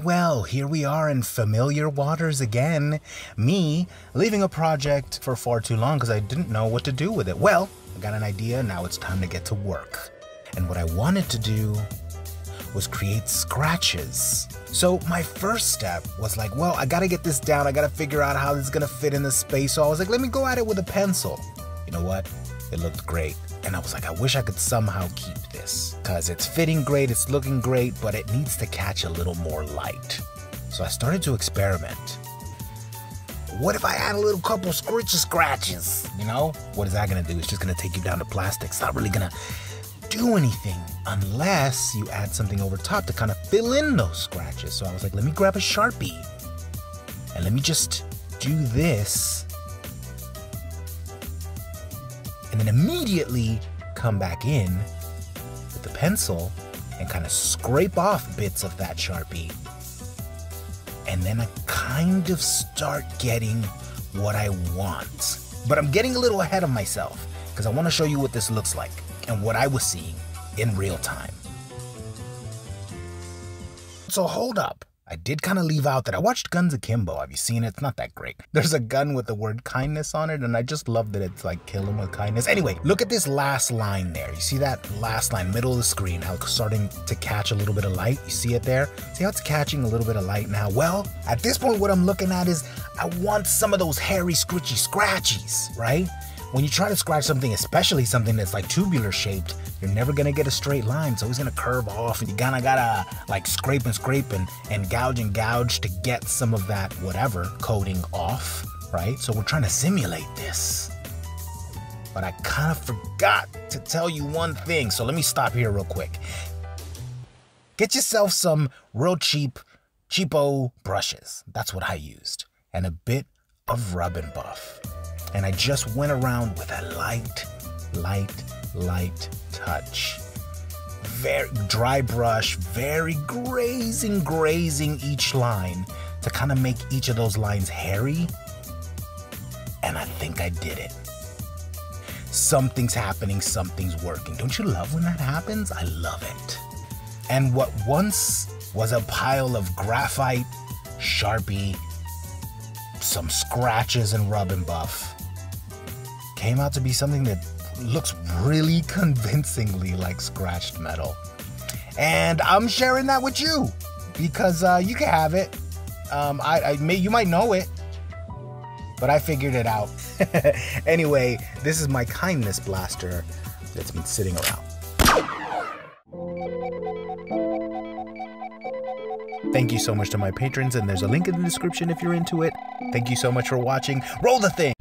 Well, here we are in familiar waters again. Me leaving a project for far too long because I didn't know what to do with it. Well, I got an idea, now it's time to get to work. And what I wanted to do was create scratches. So my first step was like, well, I gotta get this down, I gotta figure out how this is gonna fit in the space. So I was like, let me go at it with a pencil. You know what? It looked great. And I was like, I wish I could somehow keep this because it's fitting great, it's looking great, but it needs to catch a little more light. So I started to experiment. What if I add a little couple scratches? You know, what is that gonna do? It's just gonna take you down to plastic. It's not really gonna do anything unless you add something over top to kind of fill in those scratches. So I was like, let me grab a Sharpie and let me just do this. And then immediately come back in with the pencil and kind of scrape off bits of that Sharpie. And then I kind of start getting what I want. But I'm getting a little ahead of myself because I want to show you what this looks like and what I was seeing in real time. So hold up. I did kind of leave out that I watched Guns Akimbo. Have you seen it? It's not that great. There's a gun with the word kindness on it, and I just love that it's like kill him with kindness. Anyway, look at this last line there. You see that last line, middle of the screen, how it's starting to catch a little bit of light? You see it there? See how it's catching a little bit of light now? Well, at this point, what I'm looking at is I want some of those hairy, scritchy scratchies, right? When you try to scratch something, especially something that's like tubular shaped, you're never gonna get a straight line. It's always gonna curve off, and you kinda gotta like scrape and gouge to get some of that whatever coating off, right? So we're trying to simulate this. But I kind of forgot to tell you one thing, so let me stop here real quick. Get yourself some real cheapo brushes. That's what I used. And a bit of rub and buff. And I just went around with a light touch. Very dry brush, very grazing each line to kind of make each of those lines hairy. And I think I did it. Something's happening, something's working. Don't you love when that happens? I love it. And what once was a pile of graphite, Sharpie, some scratches and rub and buff came out to be something that looks really convincingly like scratched metal. And I'm sharing that with you because you can have it. You might know it, but I figured it out. Anyway, this is my kindness blaster that's been sitting around. Thank you so much to my patrons, and there's a link in the description if you're into it. Thank you so much for watching. Roll the thing!